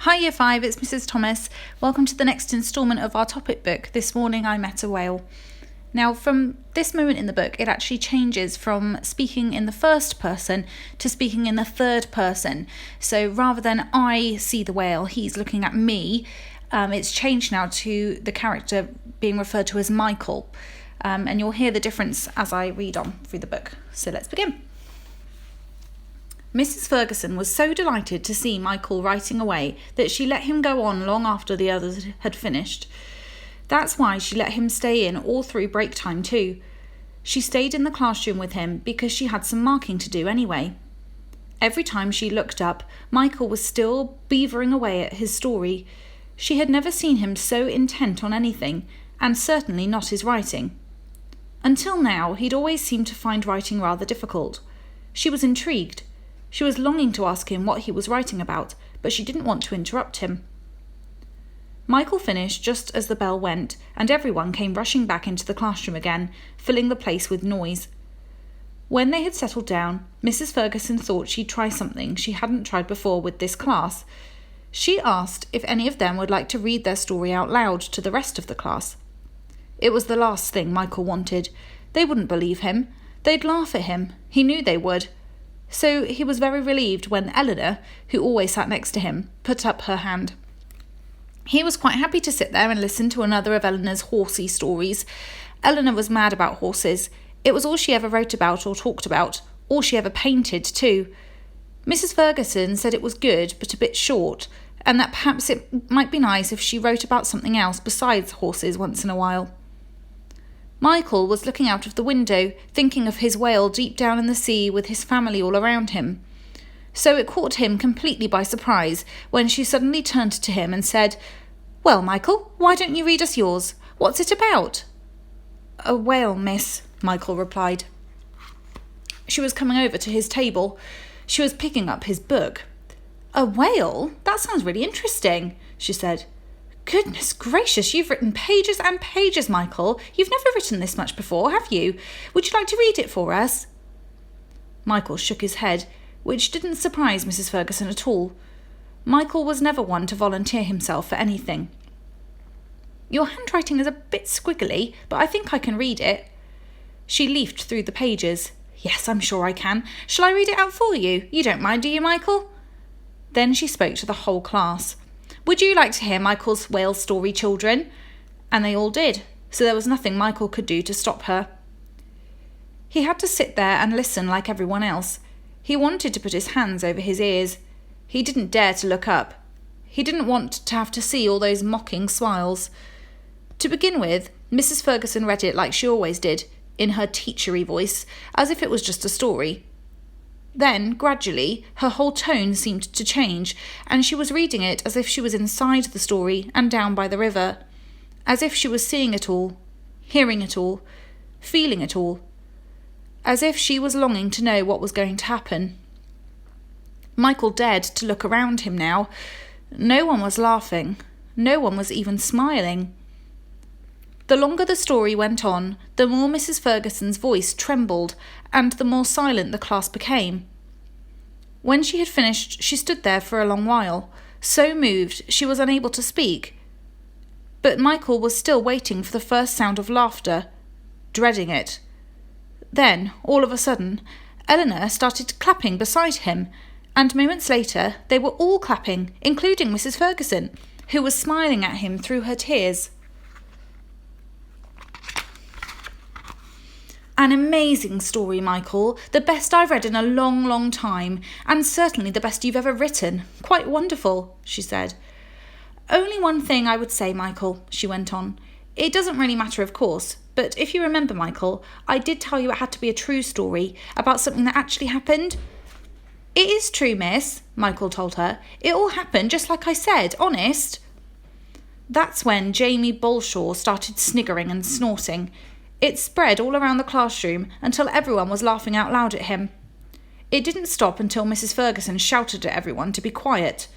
Hi Year 5, it's Mrs. Thomas. Welcome to the next instalment of our topic book, This Morning I Met a Whale. Now, from this moment in the book, it actually changes from speaking in the first person to speaking in the third person. So rather than I see the whale, he's looking at me, it's changed now to the character being referred to as Michael. And you'll hear the difference as I read on through the book. So let's begin. Mrs. Ferguson was so delighted to see Michael writing away that she let him go on long after the others had finished. That's why she let him stay in all through break time too. She stayed in the classroom with him because she had some marking to do anyway. Every time she looked up, Michael was still beavering away at his story. She had never seen him so intent on anything, and certainly not his writing. Until now, he'd always seemed to find writing rather difficult. She was intrigued. She was longing to ask him what he was writing about, but she didn't want to interrupt him. Michael finished just as the bell went, and everyone came rushing back into the classroom again, filling the place with noise. When they had settled down, Mrs. Ferguson thought she'd try something she hadn't tried before with this class. She asked if any of them would like to read their story out loud to the rest of the class. It was the last thing Michael wanted. They wouldn't believe him. They'd laugh at him. He knew they would. So he was very relieved when Eleanor, who always sat next to him, put up her hand. He was quite happy to sit there and listen to another of Eleanor's horsey stories. Eleanor was mad about horses. It was all she ever wrote about or talked about, all she ever painted too. Mrs. Ferguson said it was good but a bit short, and that perhaps it might be nice if she wrote about something else besides horses once in a while. Michael was looking out of the window, thinking of his whale deep down in the sea with his family all around him. So it caught him completely by surprise when she suddenly turned to him and said, "Well, Michael, why don't you read us yours? What's it about?" "A whale, miss," Michael replied. She was coming over to his table. She was picking up his book. "A whale? That sounds really interesting," she said. "Goodness gracious, you've written pages and pages, Michael. You've never written this much before, have you? Would you like to read it for us?" Michael shook his head, which didn't surprise Mrs. Ferguson at all. Michael was never one to volunteer himself for anything. "Your handwriting is a bit squiggly, but I think I can read it." She leafed through the pages. "Yes, I'm sure I can. Shall I read it out for you? You don't mind, do you, Michael?" Then she spoke to the whole class. "Would you like to hear Michael's whale story, children?" And they all did, so there was nothing Michael could do to stop her. He had to sit there and listen like everyone else. He wanted to put his hands over his ears. He didn't dare to look up. He didn't want to have to see all those mocking smiles. To begin with, Mrs. Ferguson read it like she always did, in her teachery voice, as if it was just a story. Then, gradually, her whole tone seemed to change, and she was reading it as if she was inside the story and down by the river, as if she was seeing it all, hearing it all, feeling it all, as if she was longing to know what was going to happen. Michael dared to look around him now. No one was laughing. No one was even smiling. The longer the story went on, the more Mrs. Ferguson's voice trembled, and the more silent the class became. When she had finished, she stood there for a long while, so moved she was unable to speak. But Michael was still waiting for the first sound of laughter, dreading it. Then, all of a sudden, Eleanor started clapping beside him, and moments later they were all clapping, including Mrs. Ferguson, who was smiling at him through her tears. "An amazing story, Michael. The best I've read in a long, long time, and certainly the best you've ever written. Quite wonderful," she said. "Only one thing I would say, Michael," she went on. "It doesn't really matter, of course, but if you remember, Michael, I did tell you it had to be a true story, about something that actually happened." "It is true, miss," Michael told her. "It all happened just like I said, honest." That's when Jamie Bolshaw started sniggering and snorting. It spread all around the classroom until everyone was laughing out loud at him. It didn't stop until Mrs. Ferguson shouted at everyone to be quiet.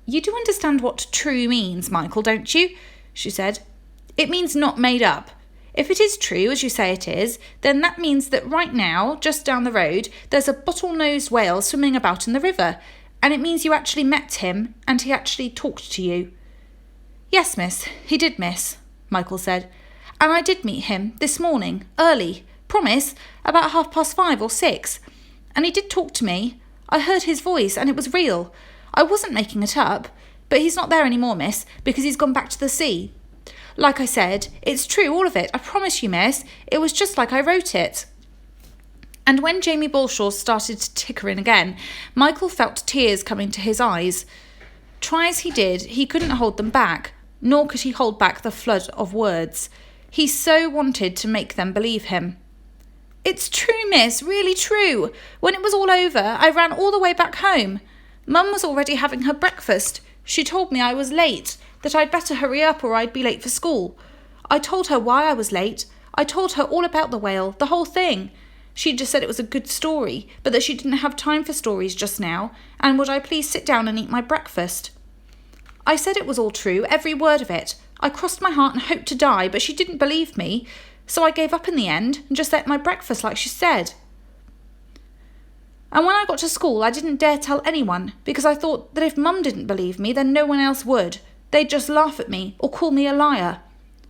"You do understand what true means, Michael, don't you?" she said. "It means not made up. If it is true, as you say it is, then that means that right now, just down the road, there's a bottle-nosed whale swimming about in the river, And it means you actually met him and he actually talked to you. Yes, miss, he did, miss, Michael said. And I did meet him this morning, early, promise, about 5:30 or 6. And he did talk to me. I heard his voice and it was real. I wasn't making it up. But he's not there anymore, miss, because he's gone back to the sea. Like I said, it's true, all of it. I promise you, miss. It was just like I wrote it. And when Jamie Balshaw started to ticker in again, Michael felt tears coming to his eyes. Try as he did, he couldn't hold them back, nor could he hold back the flood of words. He so wanted to make them believe him. It's true, miss, really true. When it was all over, I ran all the way back home. Mum was already having her breakfast. She told me I was late, that I'd better hurry up or I'd be late for school. I told her why I was late. I told her all about the whale, the whole thing. She just said it was a good story, but that she didn't have time for stories just now, and would I please sit down and eat my breakfast? I said it was all true, every word of it. I crossed my heart and hoped to die, but she didn't believe me, so I gave up in the end and just ate my breakfast like she said. And when I got to school, I didn't dare tell anyone, because I thought that if Mum didn't believe me, then no one else would. They'd just laugh at me or call me a liar.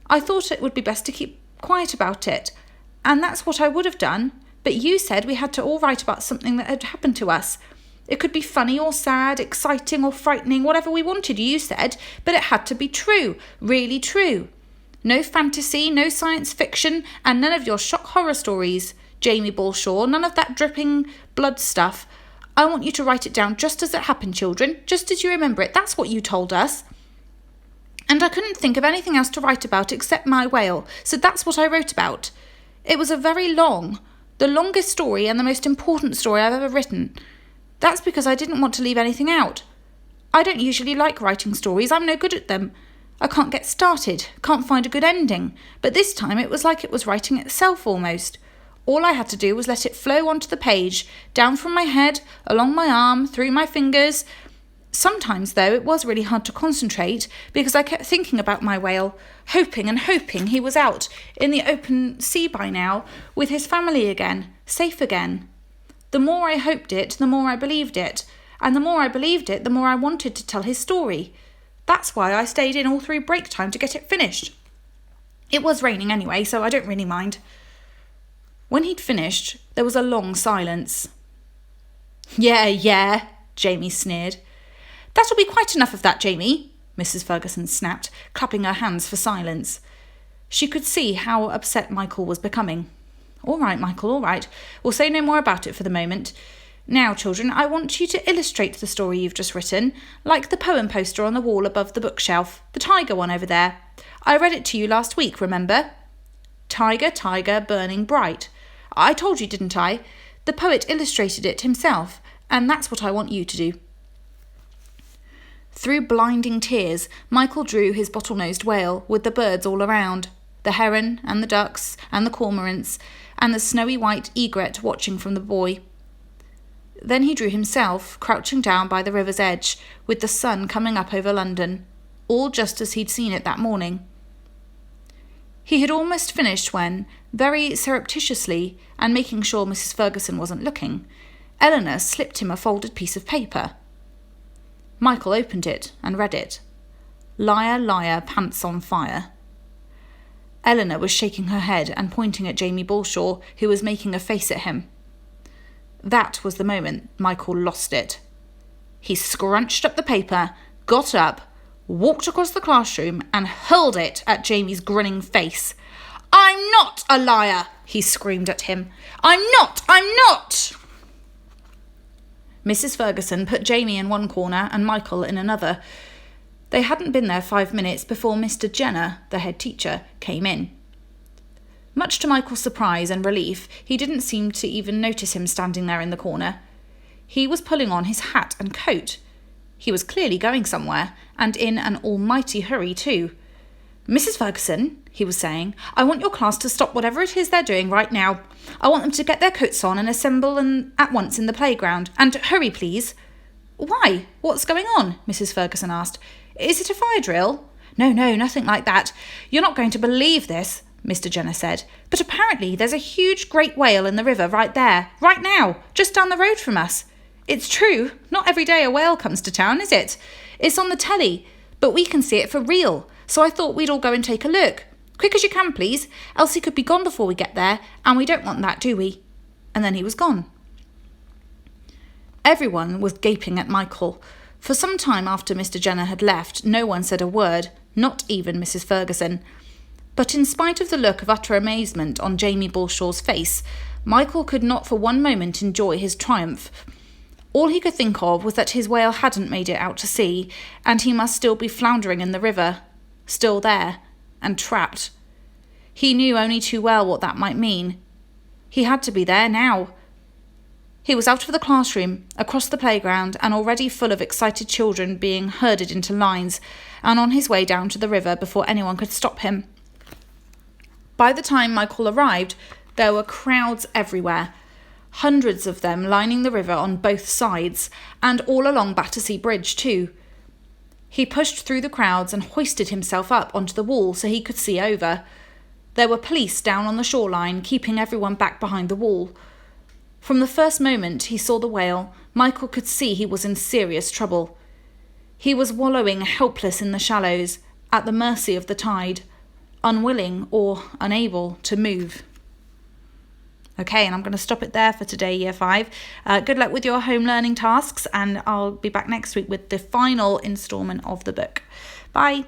I thought it would be best to keep quiet about it, and that's what I would have done. But you said we had to all write about something that had happened to us. It could be funny or sad, exciting or frightening, whatever we wanted, you said, but it had to be true, really true. No fantasy, no science fiction, and none of your shock horror stories, Jamie Balshaw, none of that dripping blood stuff. I want you to write it down just as it happened, children, just as you remember it. That's what you told us. And I couldn't think of anything else to write about except my whale, so that's what I wrote about. It was the longest story and the most important story I've ever written. That's because I didn't want to leave anything out. I don't usually like writing stories. I'm no good at them. I can't get started, can't find a good ending. But this time it was like it was writing itself almost. All I had to do was let it flow onto the page, down from my head, along my arm, through my fingers. Sometimes, though, it was really hard to concentrate because I kept thinking about my whale, hoping and hoping he was out in the open sea by now, with his family again, safe again. The more I hoped it, the more I believed it, and the more I believed it, the more I wanted to tell his story. That's why I stayed in all through break time to get it finished. It was raining anyway, so I don't really mind. When he'd finished, there was a long silence. Yeah, Jamie sneered. That'll be quite enough of that, Jamie, Mrs. Ferguson snapped, clapping her hands for silence. She could see how upset Michael was becoming. All right, Michael, all right. We'll say no more about it for the moment. Now, children, I want you to illustrate the story you've just written, like the poem poster on the wall above the bookshelf, the tiger one over there. I read it to you last week, remember? Tiger, tiger, burning bright. I told you, didn't I? The poet illustrated it himself, and that's what I want you to do. Through blinding tears, Michael drew his bottle-nosed whale with the birds all around, the heron and the ducks and the cormorants and the snowy white egret watching from the buoy. Then he drew himself, crouching down by the river's edge, with the sun coming up over London, all just as he'd seen it that morning. He had almost finished when, very surreptitiously, and making sure Mrs. Ferguson wasn't looking, Eleanor slipped him a folded piece of paper. Michael opened it and read it. Liar, liar, pants on fire. Eleanor was shaking her head and pointing at Jamie Balshaw, who was making a face at him. That was the moment Michael lost it. He scrunched up the paper, got up, walked across the classroom and hurled it at Jamie's grinning face. I'm not a liar, he screamed at him. I'm not! Mrs. Ferguson put Jamie in one corner and Michael in another. They hadn't been there 5 minutes before Mr. Jenner, the head teacher, came in. Much to Michael's surprise and relief, he didn't seem to even notice him standing there in the corner. He was pulling on his hat and coat. He was clearly going somewhere, and in an almighty hurry too. Mrs. Ferguson, he was saying, I want your class to stop whatever it is they're doing right now. I want them to get their coats on and assemble at once in the playground. And hurry, please. Why? What's going on? Mrs. Ferguson asked. Is it a fire drill? No, nothing like that. You're not going to believe this, Mr. Jenner said. But apparently there's a huge great whale in the river right there, right now, just down the road from us. It's true. Not every day a whale comes to town, is it? It's on the telly, but we can see it for real. So I thought we'd all go and take a look. Quick as you can, please. Elsie could be gone before we get there, and we don't want that, do we? And then he was gone. Everyone was gaping at Michael. For some time after Mr. Jenner had left, no one said a word, not even Mrs. Ferguson. But in spite of the look of utter amazement on Jamie Balshaw's face, Michael could not for one moment enjoy his triumph. All he could think of was that his whale hadn't made it out to sea, and he must still be floundering in the river, still there, and trapped. He knew only too well what that might mean. He had to be there now. He was out of the classroom, across the playground, and already full of excited children being herded into lines, and on his way down to the river before anyone could stop him. By the time Michael arrived, there were crowds everywhere, hundreds of them lining the river on both sides, and all along Battersea Bridge too. He pushed through the crowds and hoisted himself up onto the wall so he could see over. There were police down on the shoreline, keeping everyone back behind the wall. From the first moment he saw the whale, Michael could see he was in serious trouble. He was wallowing helpless in the shallows, at the mercy of the tide, unwilling or unable to move. Okay, and I'm going to stop it there for today, Year 5. Good luck with your home learning tasks, and I'll be back next week with the final instalment of the book. Bye.